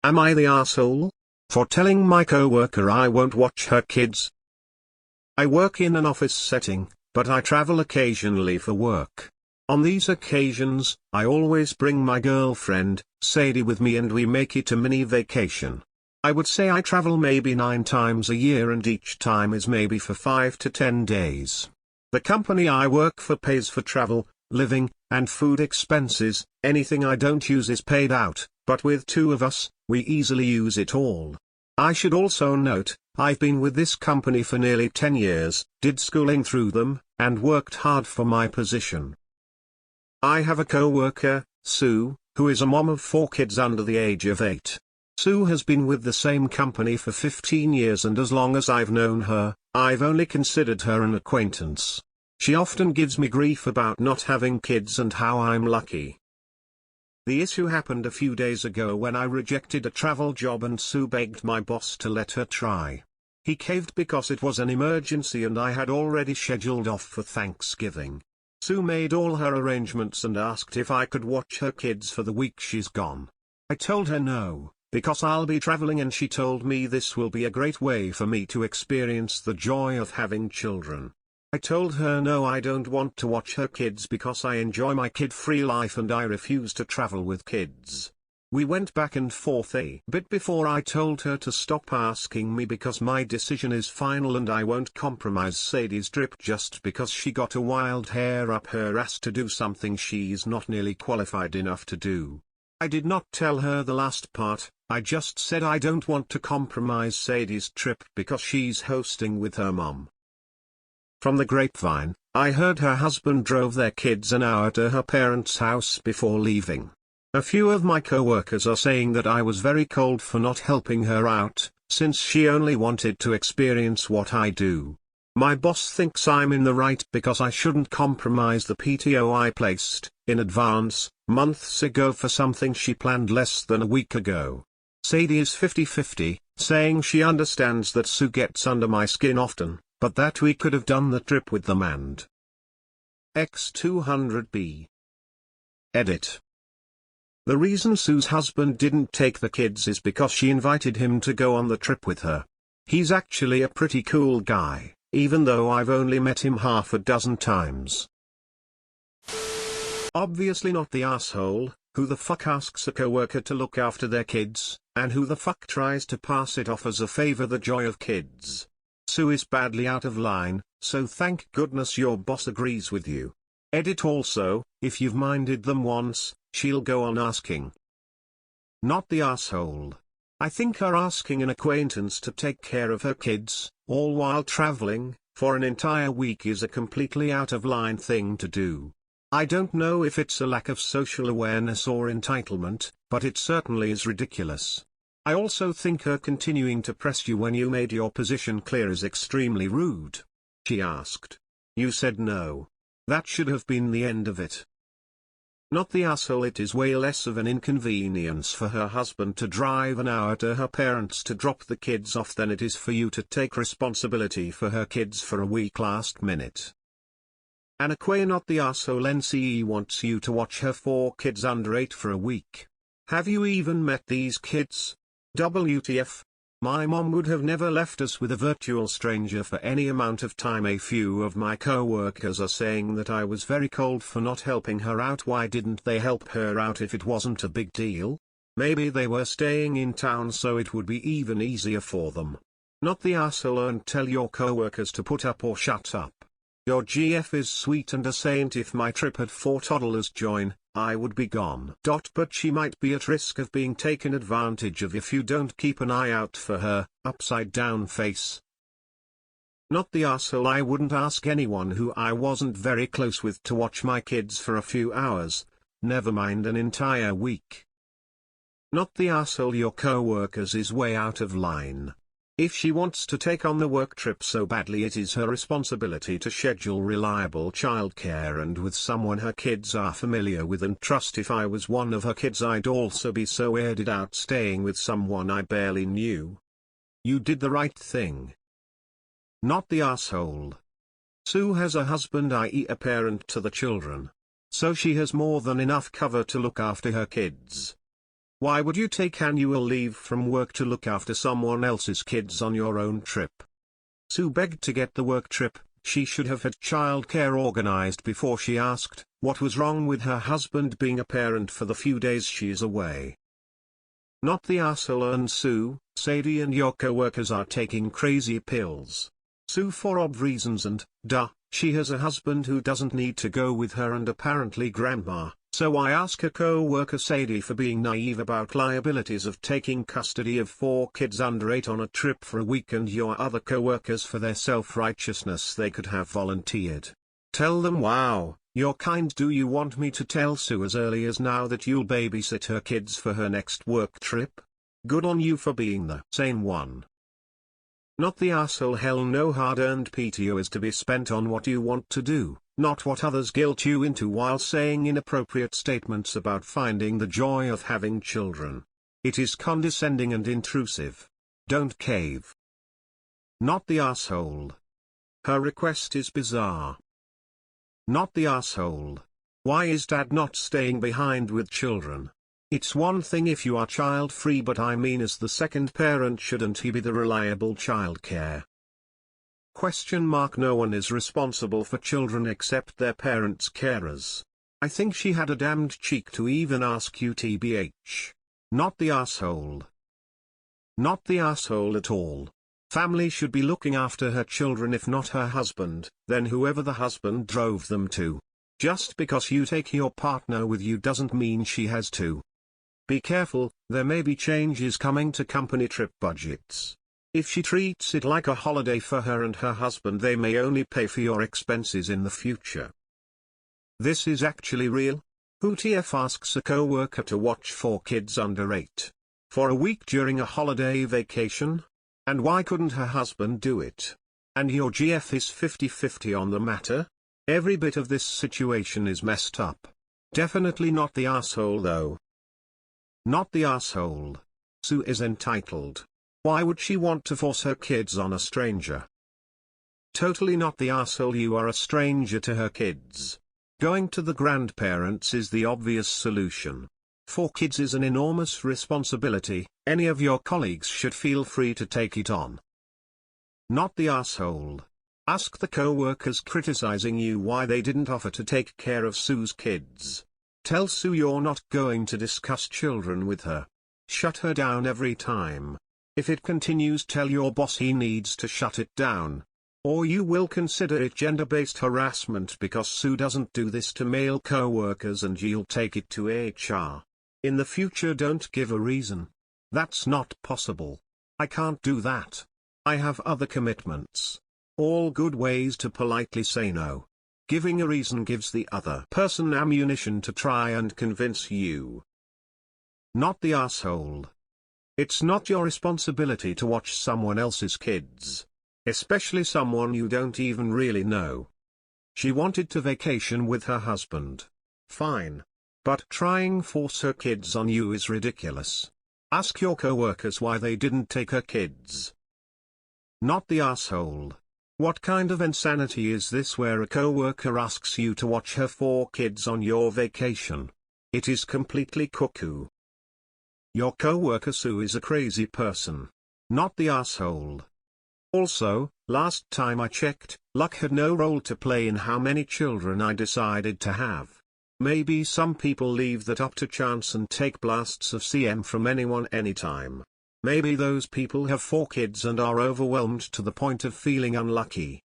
Am I the asshole for telling my coworker I won't watch her kids? I work in an office setting, but I travel occasionally for work. On these occasions, I always bring my girlfriend, Sadie, with me, and we make it a mini vacation. I would say I travel maybe 9 times a year, and each time is maybe for 5 to 10 days. The company I work for pays for travel, living, and food expenses. Anything I don't use is paid out, but with 2 of us, we easily use it all. I should also note, I've been with this company for nearly 10 years, did schooling through them, and worked hard for my position. I have a coworker, Sue, who is a mom of 4 kids under the age of 8. Sue has been with the same company for 15 years, and as long as I've known her, I've only considered her an acquaintance. She often gives me grief about not having kids and how I'm lucky. The issue happened a few days ago when I rejected a travel job and Sue begged my boss to let her try. He caved because it was an emergency and I had already scheduled off for Thanksgiving. Sue made all her arrangements and asked if I could watch her kids for the week she's gone. I told her no, because I'll be traveling, and she told me this will be a great way for me to experience the joy of having children. I told her no, I don't want to watch her kids because I enjoy my kid-free life and I refuse to travel with kids. We went back and forth a bit before I told her to stop asking me because my decision is final and I won't compromise Sadie's trip just because she got a wild hair up her ass to do something she's not nearly qualified enough to do. I did not tell her the last part. I just said I don't want to compromise Sadie's trip because she's hosting with her mom. From the grapevine, I heard her husband drove their kids an hour to her parents' house before leaving. A few of my coworkers are saying that I was very cold for not helping her out, since she only wanted to experience what I do. My boss thinks I'm in the right because I shouldn't compromise the PTO I placed, in advance, months ago for something she planned less than a week ago. Sadie is 50-50, saying she understands that Sue gets under my skin often, but that we could have done the trip with them and X200B. Edit. The reason Sue's husband didn't take the kids is because she invited him to go on the trip with her. He's actually a pretty cool guy, even though I've only met him half a dozen times. Obviously not the asshole. Who the fuck asks a coworker to look after their kids, and who the fuck tries to pass it off as a favor, the joy of kids? Sue is badly out of line, so thank goodness your boss agrees with you. Edit. Also, if you've minded them once, she'll go on asking. Not the asshole. I think her asking an acquaintance to take care of her kids, all while traveling, for an entire week is a completely out of line thing to do. I don't know if it's a lack of social awareness or entitlement, but it certainly is ridiculous. I also think her continuing to press you when you made your position clear is extremely rude. She asked. You said no. That should have been the end of it. Not the asshole. It is way less of an inconvenience for her husband to drive an hour to her parents to drop the kids off than it is for you to take responsibility for her kids for a week last minute. An acquaintance. Not the asshole. NCE wants you to watch her 4 kids under 8 for a week. Have you even met these kids? WTF. My mom would have never left us with a virtual stranger for any amount of time. A few of my coworkers are saying that I was very cold for not helping her out. Why didn't they help her out if it wasn't a big deal? Maybe they were staying in town so it would be even easier for them. Not the asshole. And tell your coworkers to put up or shut up. Your GF is sweet and a saint. If my trip had 4 toddlers join, I would be gone. But she might be at risk of being taken advantage of if you don't keep an eye out for her, upside down face. Not the asshole. I wouldn't ask anyone who I wasn't very close with to watch my kids for a few hours, never mind an entire week. Not the asshole. Your coworkers is way out of line. If she wants to take on the work trip so badly, it is her responsibility to schedule reliable childcare and with someone her kids are familiar with and trust. If I was one of her kids, I'd also be so weirded out staying with someone I barely knew. You did the right thing. Not the asshole. Sue has a husband, i.e. a parent to the children. So she has more than enough cover to look after her kids. Why would you take annual leave from work to look after someone else's kids on your own trip? Sue begged to get the work trip. She should have had childcare organized before she asked what was wrong with her husband being a parent for the few days she's away. Not the asshole. And Sue, Sadie and your coworkers are taking crazy pills. Sue for obvious reasons, and, duh, she has a husband who doesn't need to go with her and apparently grandma, so I ask her coworker Sadie for being naive about liabilities of taking custody of 4 kids under 8 on a trip for a week, and your other coworkers for their self-righteousness they could have volunteered. Tell them, wow, you're kind. Do you want me to tell Sue as early as now that you'll babysit her kids for her next work trip? Good on you for being the sane one. Not the asshole. Hell no. Hard-earned PTO is to be spent on what you want to do, not what others guilt you into while saying inappropriate statements about finding the joy of having children. It is condescending and intrusive. Don't cave. Not the asshole. Her request is bizarre. Not the asshole. Why is dad not staying behind with children? It's one thing if you are child-free, but I mean as the second parent shouldn't he be the reliable childcare? No one is responsible for children except their parents' carers. I think she had a damned cheek to even ask you tbh. Not the asshole. Not the asshole at all. Family should be looking after her children, if not her husband, then whoever the husband drove them to. Just because you take your partner with you doesn't mean she has to. Be careful, there may be changes coming to company trip budgets. If she treats it like a holiday for her and her husband, they may only pay for your expenses in the future. This is actually real? Who TF asks a coworker to watch 4 kids under 8 for a week during a holiday vacation? And why couldn't her husband do it? And your GF is 50-50 on the matter? Every bit of this situation is messed up. Definitely not the asshole though. Not the asshole. Sue is entitled. Why would she want to force her kids on a stranger? Totally not the asshole. You are a stranger to her kids. Going to the grandparents is the obvious solution. 4 kids is an enormous responsibility. Any of your colleagues should feel free to take it on. Not the asshole. Ask the coworkers criticizing you why they didn't offer to take care of Sue's kids. Tell Sue you're not going to discuss children with her. Shut her down every time. If it continues, tell your boss he needs to shut it down. Or you will consider it gender-based harassment because Sue doesn't do this to male coworkers and you'll take it to HR. In the future, don't give a reason. That's not possible. I can't do that. I have other commitments. All good ways to politely say no. Giving a reason gives the other person ammunition to try and convince you. Not the asshole. It's not your responsibility to watch someone else's kids. Especially someone you don't even really know. She wanted to vacation with her husband. Fine. But trying force her kids on you is ridiculous. Ask your coworkers why they didn't take her kids. Not the asshole. What kind of insanity is this where a coworker asks you to watch her 4 kids on your vacation? It is completely cuckoo. Your coworker Sue is a crazy person. Not the asshole. Also, last time I checked, luck had no role to play in how many children I decided to have. Maybe some people leave that up to chance and take blasts of CM from anyone anytime. Maybe those people have 4 kids and are overwhelmed to the point of feeling unlucky.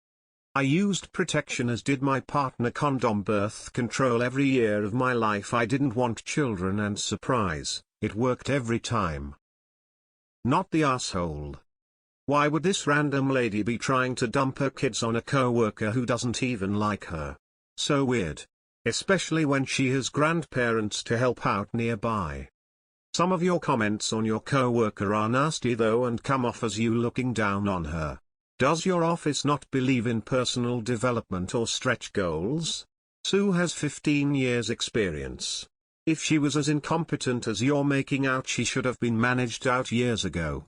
I used protection, as did my partner. Condom birth control every year of my life. I didn't want children, and surprise, it worked every time. Not the asshole. Why would this random lady be trying to dump her kids on a coworker who doesn't even like her? So weird. Especially when she has grandparents to help out nearby. Some of your comments on your coworker are nasty though, and come off as you looking down on her. Does your office not believe in personal development or stretch goals? Sue has 15 years experience. If she was as incompetent as you're making out, she should have been managed out years ago.